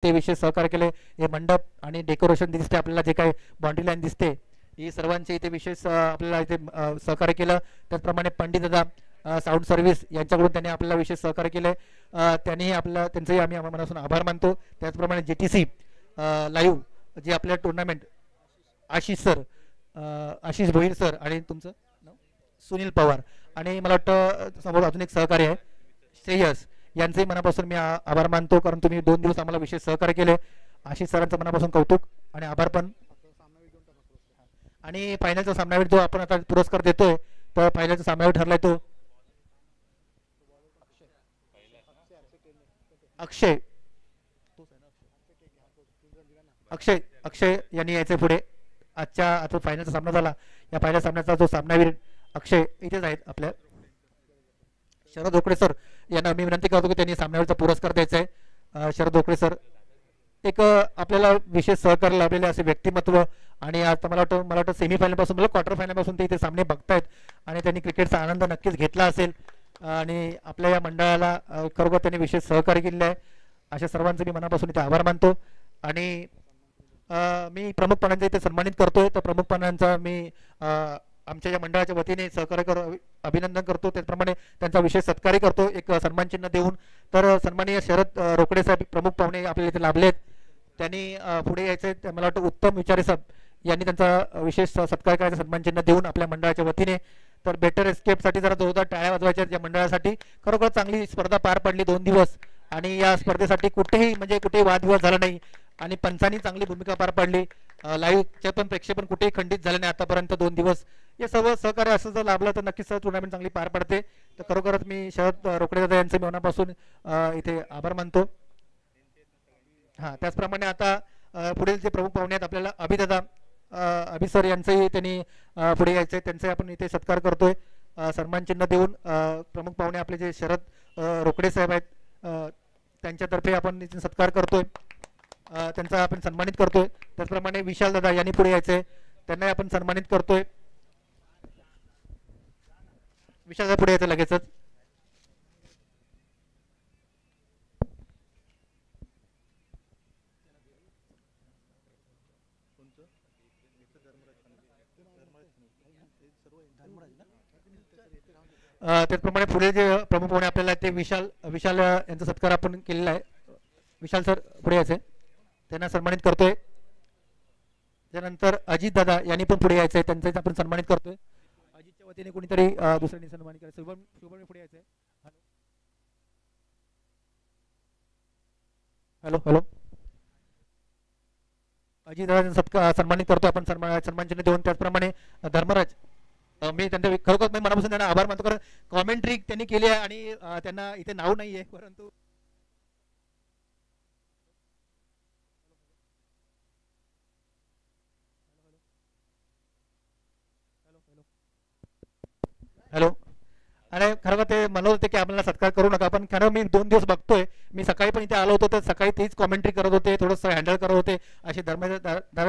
ते विशेष सहकार्य केले. हे मंडप आणि डेकोरेशन दिसते आपल्याला, जे काही बाउंड्री लाईन दिसते, ही सर्वांचे इथे विशेष आपल्याला इथे सहकार्य केलं. त्याचप्रमाणे पंडित दादा साऊंड सर्व्हिस यांच्याकडून त्यांनी आपल्याला विशेष सहकार्य केले. त्यांनी आपल्याला त्यांचंही आम्ही मनापासून आभार मानतो. त्याचप्रमाणे JTC लाईव्ह जे आपल्या tournament Ashish sir, Ashish Bhoir sir आणि तुमचं सुनील पवार आणि मला वाटतं समोर अजून एक सहकार्य आहे श्रेयस, यांचंही मनापासून मी आभार मानतो, कारण तुम्ही 2 दिवस आम्हाला विशेष सहकार्य केले. आशिष सरांचं मनापासून कौतुक आणि आभार पण. आणि फायनलचा सामनावीर जो आपण आता पुरस्कार देतोय, तर फायनलचा सामनावीर ठरलाय तो अक्षय अक्षय अक्षय यांनी यायचे पुढे. आजच्या आता फायनलचा सामना झाला, या फायनल सामन्याचा जो सामनावीर अक्षय इथेच आहेत आपल्या. शरद रोकडे सर यांना मी विनंती करतो की त्यांनी सामन्यावरचा पुरस्कार द्यायचा आहे. शरद रोकडे सर एक आपल्याला विशेष सहकार्य लाभलेले असे व्यक्तिमत्व, आणि आता मला वाटतं सेमीफायनल पासून मला क्वार्टर फायनल पासून ते इथे सामने बघतायत आणि त्यांनी क्रिकेटचा आनंद नक्कीच घेतला असेल आणि आपल्या या मंडळाला खरोखर त्यांनी विशेष सहकार्य केलेलं आहे. अशा सर्वांचे मी मनापासून इथे आभार मानतो. आणि मी प्रमुख पाहुण्यांचा इथे सन्मानित करतोय. तर प्रमुख पाहुण्यांचा मी आमच्या या मंडळाच्या वतीने अभिनंदन करतो. त्याचप्रमाणे त्यांचा विशेष सत्कारही करतो एक सन्मानचिन्ह देऊन. तर सन्माननीय शरद रोकडे साहेब प्रमुख पाहुणे आपल्याला इथे लाभलेत, त्यांनी पुढे यायचे. मला वाटतं उत्तम विचारे साहेब यांनी त्यांचा विशेष सत्कार करायचा सन्मानचिन्ह देऊन आपल्या मंडळाच्या वतीने. तर बेटर एस्केपसाठी जरा जोरदार टाळ्या वाजवायच्या या मंडळासाठी. खरोखर चांगली स्पर्धा पार पडली 2 दिवस आणि या स्पर्धेसाठी कुठेही वादविवाद झाला नाही आणि पंचांनी चांगली भूमिका पार पाडली. लाईव्हचे पण प्रेक्षेपण कुठेही खंडित झाले नाही आतापर्यंत 2 दिवस. हे सर्व सहकार्य असं जर लाभलं तर नक्कीच टुर्नामेंट चांगली पार पडते. तर खरोखरच मी शरद रोकडे दादा यांचे मनापासून इथे आभार मानतो. हां, त्याचप्रमाणे आता पुढील जे प्रमुख पाहुणे आहेत आपल्याला अभिदादा अभि सर यांचंही त्यांनी पुढे यायचे, त्यांचे आपण इथे सत्कार करतोय सन्मान चिन्ह देऊन. प्रमुख पाहुणे आपले जे शरद रोकडे साहेब आहेत त्यांच्यातर्फे आपण इथे सत्कार करतोय, त्यांचा आपण सन्मानित करतोय. त्याचप्रमाणे विशाल दादा यांनी पुढे यायचे, त्यांनाही आपण सन्मानित करतोय. विशाल दादा पुढे यायचं लगेचच. त्याचप्रमाणे पुढे जे प्रमुख पाहुणे आपल्याला ते विशाल यांचा सत्कार आपण केलेला आहे. विशाल सर पुढे यायचे, त्यांना सन्मानित करतोय. त्यानंतर अजित दादा यांनी पण पुढे यायचंय, त्यांचा आपण सन्मानित करतोय. अजितच्या वतीने कोणीतरी दुसऱ्यांनी सन्मानित करायचं. शुभम पुढे यायचंय. हॅलो हॅलो अजित दादा सत्कार सन्मानित करतो आपण सन्मान चिन्ह देऊन. त्याचप्रमाणे धर्मराज, मी त्यांच्या खरोखर मी मनापासून त्यांना आभार मानतो, कारण कॉमेंट्री त्यांनी केली आहे आणि त्यांना इथे नाव नाही आहे, परंतु हॅलो अरे खरं ते म्हणत होते की आपल्याला सत्कार करू नका, पण खरं मी 2 दिवस बघतोय. मी सकाळी पण इथे आलो होतो तर सकाळी तेच कॉमेंट्री करत होते, थोडंसं हँडल करत होते. असे धर्म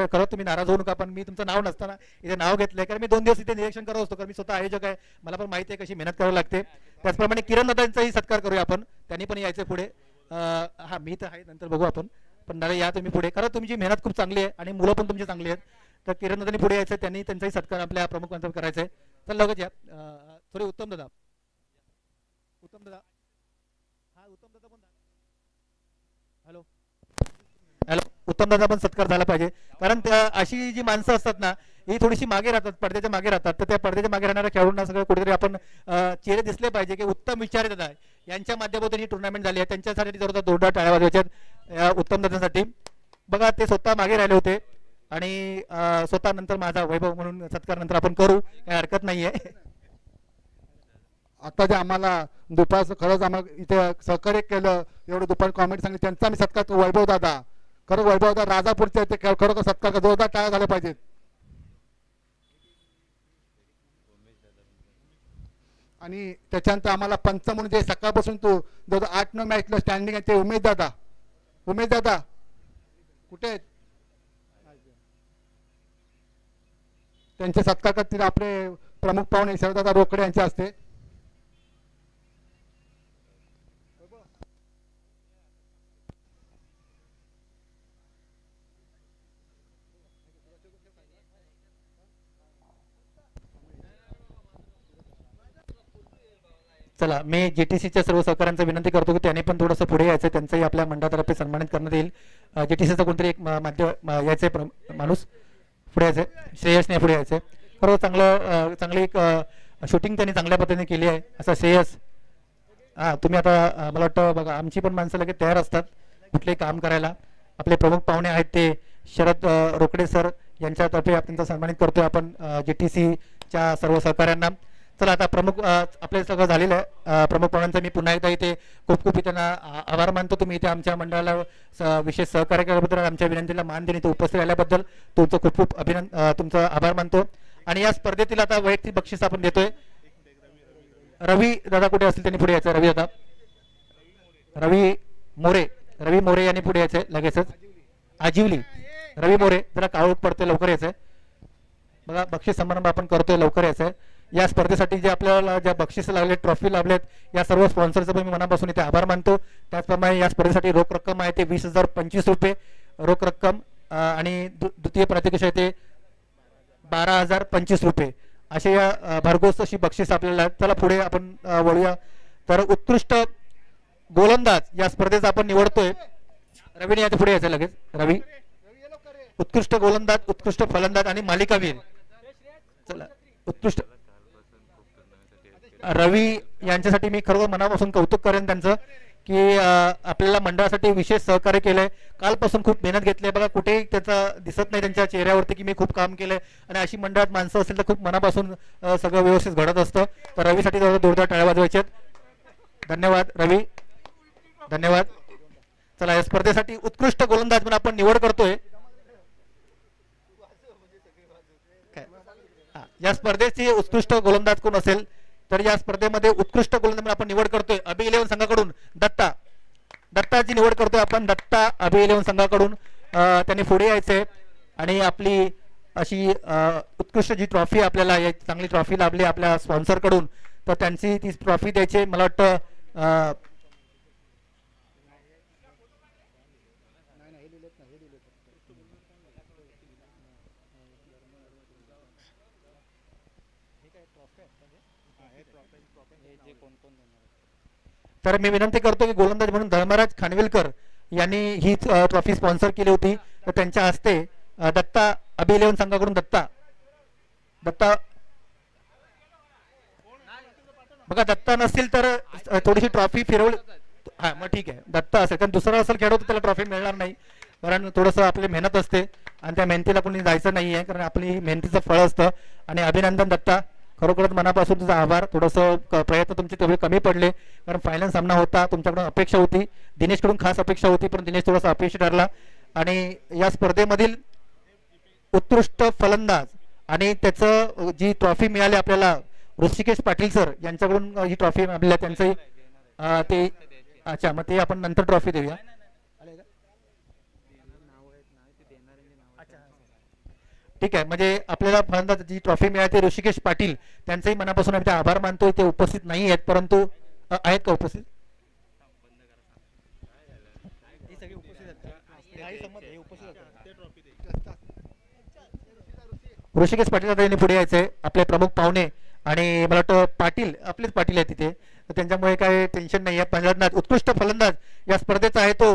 करत तुम्ही नाराज होऊ नका, पण मी तुमचं नाव नसताना इथे नाव घेतलंय, कारण मी 2 दिवस इथे निरीक्षण करत असतो, कारण मी स्वतः आयोजक आहे, मला पण माहिती आहे कशी मेहनत करावी लागते. त्याचप्रमाणे किरण दादांचाही सत्कार करूया आपण, त्यांनी पण यायचं पुढे. हा मी तर आहे, नंतर बघू आपण, पण दादा या तुम्ही पुढे. खरं तुमची मेहनत खूप चांगली आहे आणि मुलं पण तुमची चांगली आहेत. तर किरण दादांनी पुढे यायचं, त्यांनी त्यांचाही सत्कार आपल्या प्रमुख मंत्री करायचा आहे. तर लगेच या. सॉरी उत्तम दादा हा उत्तम दादा पण. हॅलो हॅलो उत्तम दादा पण सत्कार झाला पाहिजे, कारण अशी जी माणसं असतात ना ही थोडीशी मागे राहतात, पडद्याच्या मागे राहतात. तर त्या पडद्याच्या मागे राहणाऱ्या खेळाडूंना सगळं कुठेतरी आपण चेहरे दिसले पाहिजे की उत्तम विचार दादा यांच्या माध्यमातून ही टुर्नामेंट झाली आहे. त्यांच्यासाठी जोरदार टाळ्या वाजवायच्या उत्तम दादांसाठी. बघा ते स्वतः मागे राहिले होते आणि स्वतः नंतर माझा वैभव म्हणून सत्कार नंतर आपण करू, काही हरकत नाहीये. आता जे आम्हाला दुपारचं खरंच आम्हाला इथे सहकार्य केलं, एवढं दुपारी कॉमेंट सांगितलं, त्यांचा आम्ही सत्कार करतो. वैभव दादा, खरं वैभव दादा राजापूरचे ते खरोखर सत्कार जोरदार टाळ्या झाल्या पाहिजेत. आणि त्याच्यानंतर आम्हाला पंच म्हणून जे सकाळपासून तो जवळ 8-9 मॅचला स्टँडिंग आहे ते उमेश दादा कुठे आहेत? त्यांचे सत्कार करतील आपले प्रमुख पाहुणे शरदादा रोकडे यांच्या हस्ते. चला मी JTCच्या सर्व सहकाऱ्यांचा विनंती करतो की त्यांनी पण थोडंसं पुढे यायचं, त्यांचाही आपल्या मंडळातर्फे सन्मानित करण्यात येईल. JTCचा कोणतरी एक यायचे माणूस पुढे यायचे, श्रेयसने पुढे यायचे. बरोबर, चांगली एक शूटिंग त्यांनी चांगल्या पद्धतीने केली आहे असं श्रेयस. हां, तुम्ही आता मला वाटतं बघा, आमची पण माणसं लगेच तयार असतात कुठलेही काम करायला. आपले प्रमुख पाहुणे आहेत ते शरद रोकडे सर, यांच्यातर्फे त्यांचा सन्मानित करतोय आपण JTCच्या सर्व सहकाऱ्यांना. चला आता प्रमुख आपले सगळं झालेलं आहे. प्रमुख पाहुण्यांचा मी पुन्हा एकदा इथे खूप खूप त्यांना आभार मानतो. तुम्ही इथे आमच्या मंडळाला विशेष सहकार्य केल्याबद्दल, आमच्या विनंतीला मान देणे, इथे उपस्थित राहिल्याबद्दल तुमचं खूप खूप तुमचा आभार मानतो. आणि या स्पर्धेतील आता वैयक्तिक बक्षीस आपण देतोय. रवी दादा कुठे असतील त्यांनी पुढे यायचं. रवी दादा, रवी मोरे यांनी पुढे यायचंय लगेचच. आजिवली रवी मोरे, जरा काळोख पडते, लवकर यायचंय. बघा, बक्षीस समारंभ आपण करतोय, लवकर यायचंय. या स्पर्धेसाठी जे आपल्याला ज्या बक्षीस लागले, ट्रॉफी लाभलेत, या सर्व स्पॉन्सरचं पण मी मनापासून इथे आभार मानतो. त्याचप्रमाणे या स्पर्धेसाठी रोख रक्कम आहे ते 20,025 रुपये रोख रक्कम, आणि द्वितीय प्रातिकश आहे ते 12,025 रुपये, असे या भरघोस अशी बक्षीस आपल्याला. चला पुढे आपण वळूया. तर उत्कृष्ट गोलंदाज या स्पर्धेचा आपण निवडतोय. रवीने याच्या पुढे यायचं लगेच. रवी, उत्कृष्ट गोलंदाज, उत्कृष्ट फलंदाज आणि मालिकावीर. चला, उत्कृष्ट रवी यांच्यासाठी मी खरोखर मनापासून कौतुक करेन त्यांचं, की आपल्याला मंडळासाठी विशेष सहकार्य केलंय. कालपासून खूप मेहनत घेतली आहे. बघा, कुठेही त्याचा दिसत नाही त्यांच्या चेहऱ्यावरती की मी खूप काम केलंय. आणि अशी मंडळात माणसं असेल तर खूप मनापासून सगळं व्यवस्थित घडत असतं. तर रवीसाठी जोरदार टाळ्या वाजवायच्यात. धन्यवाद रवी, धन्यवाद. चला, या स्पर्धेसाठी उत्कृष्ट गोलंदाज म्हणून आपण निवड करतोय. या स्पर्धेची उत्कृष्ट गोलंदाज कोण असेल तर या स्पर्धेमध्ये उत्कृष्ट गोलंदाज म्हणून आपण निवड करतोय अभि11 संघाकडून दत्ताची निवड करतोय आपण. दत्ता अभि11 संघाकडून त्यांनी पुढे यायचंय आणि आपली अशी उत्कृष्ट जी ट्रॉफी आपल्याला, चांगली ट्रॉफी लाभली आपल्या स्पॉन्सर कडून, तर त्यांची ती ट्रॉफी द्यायची. मला वाटतं तर मी विनंती करतो की गोलंदाज म्हणून धर्मराज खानविलकर यांनी ही ट्रॉफी स्पॉन्सर केली होती, तर त्यांच्या हस्ते दत्ता अभि11 संघाकडून दत्ता बघा, दत्ता नसतील तर थोडीशी ट्रॉफी फिरवली. हा, मग ठीक आहे, दत्ता असेल, कारण दुसरा असेल खेळ होतं त्याला ट्रॉफी मिळणार नाही, कारण थोडंसं आपली मेहनत असते आणि त्या मेहनतीला कोणी जायचं नाहीये, कारण आपली मेहनतीचं फळ असतं. आणि अभिनंदन दत्ता, खरोखरच मनापासून तुझा आभार. थोडंसं प्रयत्न तुमचे तेवढे कमी पडले, कारण फायनल सामना होता, तुमच्याकडून अपेक्षा होती, दिनेशकडून खास अपेक्षा होती, पण दिनेश थोडासा अपयशी ठरला. आणि या स्पर्धेमधील उत्कृष्ट फलंदाज आणि त्याचं जी ट्रॉफी मिळाली आपल्याला ऋषिकेश पाटील सर यांच्याकडून ही ट्रॉफी आपल्याला त्यांचंही ते, अच्छा, मग ते आपण नंतर ट्रॉफी देऊया. ठीक आहे, म्हणजे आपल्याला फलंदाज जी ट्रॉफी मिळाली ऋषिकेश पाटील, त्यांचंही मनापासून आम्ही आभार मानतोय. ते उपस्थित नाही आहेत, परंतु आहेत का उपस्थित? ऋषिकेश पाटील यांनी पुढे यायचंय, आपले प्रमुख पाहुणे. आणि मला वाटतं पाटील आपलेच पाटील आहेत तिथे, तर त्यांच्यामुळे काही टेन्शन नाही आहे. फलंदाज, उत्कृष्ट फलंदाज या स्पर्धेचा आहे तो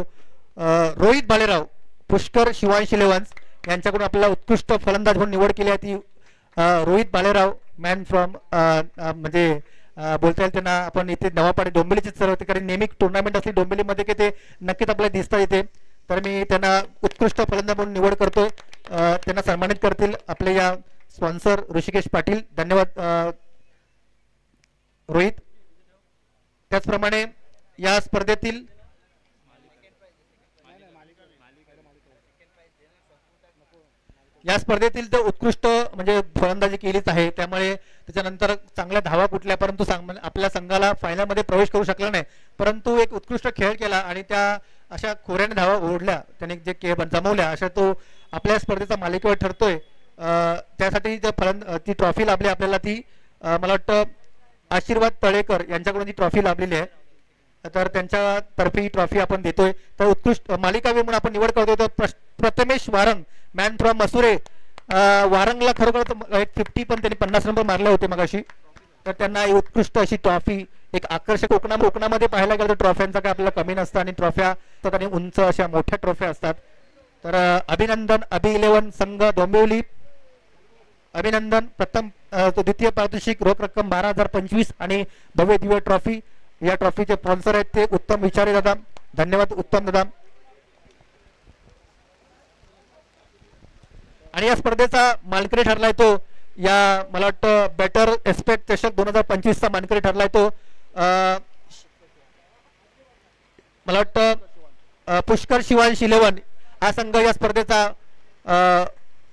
रोहित भालेराव, पुष्कर शिवांशी लेवन्स यांच्याकडून आपल्याला उत्कृष्ट फलंदाज म्हणून निवड केली आहे ती रोहित भालेराव, मॅन फ्रॉम म्हणजे बोलता येईल त्यांना आपण इथे नवापाडी डोंबिवलीचे सर्व, कारण नेहमी टुर्नामेंट असली डोंबिवलीमध्ये की ते नक्कीच आपल्याला दिसतात इथे. तर मी त्यांना उत्कृष्ट फलंदाज म्हणून निवड करतोय. त्यांना सन्मानित करतील आपले या स्पॉन्सर ऋषिकेश पाटील. धन्यवाद रोहित. त्याचप्रमाणे या स्पर्धेतील तर उत्कृष्ट म्हणजे फलंदाजी केलीच आहे, त्यामुळे त्याच्यानंतर चांगल्या धावा कुठल्या, परंतु आपल्या संघाला फायनलमध्ये प्रवेश करू शकला नाही, परंतु एक उत्कृष्ट खेळ केला आणि त्या अशा खोऱ्याने धावा ओढल्या त्याने जे जमवल्या, अशा तो आपल्या स्पर्धेचा मालिकेवर ठरतोय. त्यासाठी ती ट्रॉफी लाभली आपल्याला, ती मला वाटतं आशीर्वाद तळेकर यांच्याकडून ती ट्रॉफी लाभलेली आहे, तर त्यांच्यातर्फे ही ट्रॉफी आपण देतोय. तर उत्कृष्ट मालिकावीर म्हणून आपण निवड करतोय तर प्रथमेश वारंग, मॅन फ्रॉम मसुरे. वारंगला खरोखर एक 50 पण त्यांनी 50 नंबर मारले होते मगाशी, तर त्यांना उत्कृष्ट अशी ट्रॉफी एक आकर्षक कोकणामध्ये पाहायला गेलं तर ट्रॉफ्यांचा काय आपल्याला कमी नसतं आणि ट्रॉफ्या आणि उंच अशा मोठ्या ट्रॉफ्या असतात. तर अभिनंदन अभि11 संघ डोंबिवली, अभिनंदन. प्रथम द्वितीय पारितोषिक रोख रक्कम 12,025 आणि भव्य दिव्य ट्रॉफी. या ट्रॉफीचे स्पॉन्सर आहेत ते उत्तम विचारे दादा. धन्यवाद उत्तम दादा. आणि या स्पर्धेचा मानकरी ठरलाय तो या मला वाटतं बेटर एस्पेक्ट चषक 2025 चा मानकरी ठरलाय तो मला वाटतं पुष्कर शिवांश 11 हा संघ या स्पर्धेचा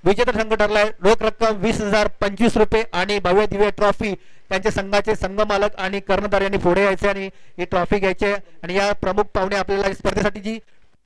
विजेता संघ ठरलाय. रोख रक्कम 20,025 रुपये आणि भव्य दिव्य ट्रॉफी. त्यांच्या संघाचे संघ मालक आणि कर्णधार यांनी पुढे यायचे आणि ही ट्रॉफी घ्यायची. आणि या प्रमुख पाहुणे आपल्याला स्पर्धेसाठी जी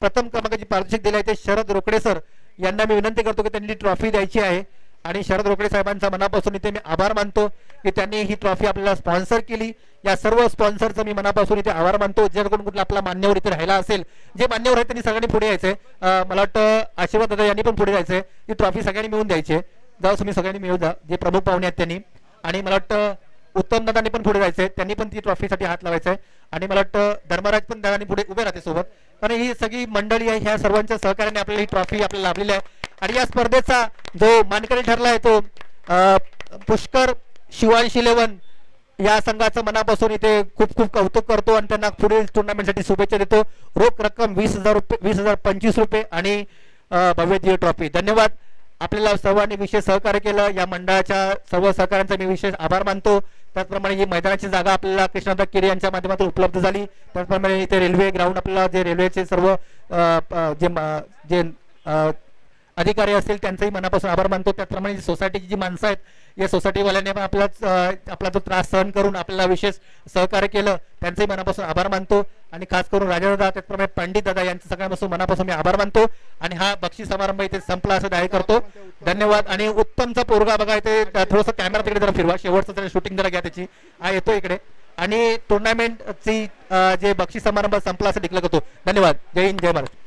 प्रथम क्रमांकाची पारितोषिक दिले ते शरद रोकडे सर यांना मी विनंती करतो की त्यांनी ट्रॉफी द्यायची आहे. आणि शरद रोकडे साहेबांचा मनापासून इथे मी आभार मानतो की त्यांनी ही ट्रॉफी आपल्याला स्पॉन्सर केली. या सर्व स्पॉन्सरचा मी मनापासून इथे आभार मानतो. जेणेकरून कुठला आपला मान्यवर इथे राहिला असेल, जे मान्यवर आहेत त्यांनी सगळ्यांनी पुढे यायचंय. मला वाटतं आशीर्वाद दादा यांनी पण पुढे जायचंय. ही ट्रॉफी सगळ्यांनी मिळून द्यायची. जाऊ तुम्ही सगळ्यांनी मिळून जा जे प्रमुख पाहुणे आहेत त्यांनी. आणि मला वाटतं उत्तम दादांनी पण पुढे जायचंय, त्यांनी पण ती ट्रॉफीसाठी हात लावायचा आहे. आणि मला वाटतं धर्मराज पण दादांनी पुढे उभे राहते सोबत, कारण ही सगळी मंडळी आहे. ह्या सर्वांच्या सहकार्याने आपल्याला ही ट्रॉफी आपल्याला लाभलेली आहे. आणि या स्पर्धेचा जो मानकरी ठरला आहे तो पुष्कर शिवांश 11 या संघाचं मनापासून इथे खूप खूप कौतुक करतो आणि त्यांना पुढील टुर्नामेंटसाठी शुभेच्छा देतो. रोख रक्कम 20,025 रुपये आणि भव्य दिव्य ट्रॉफी. धन्यवाद. आपल्याला सर्वांनी विशेष सहकार्य केलं. या मंडळाच्या सर्व सहकार्यांचा मी विशेष आभार मानतो. त्याचप्रमाणे ही मैदानाची जागा आपल्याला कृष्णादा केरे यांच्या माध्यमातून उपलब्ध झाली. त्याचप्रमाणे इथे रेल्वे ग्राउंड आपल्याला जे रेल्वेचे सर्व जे अधिकारी असतील त्यांचाही मनापासून आभार मानतो. त्याचप्रमाणे सोसायटीची जी माणसं आहेत या सोसायटीवाल्यांनी आपला जो त्रास सहन करून आपल्याला विशेष सहकार्य केलं त्यांचंही मनापासून आभार मानतो. आणि खास करून राजादादा त्याचप्रमाणे पंडित दादा यांचं सगळ्यांपासून मनापासून मी आभार मानतो. आणि हा बक्षीस समारंभ इथे संपला असं जाहीर करतो. धन्यवाद. आणि उत्तमचा पोरगा बघा इथे थोडंसं कॅमेरा तिकडे जरा फिरवा, शेवटचं जरा शूटिंग जरा घ्या त्याची. हा येतो इकडे. आणि टुर्नामेंटची जे बक्षीस समारंभ संपला असं डिक्लेअर करतो. धन्यवाद. जय हिंद जय महाराष्ट्र.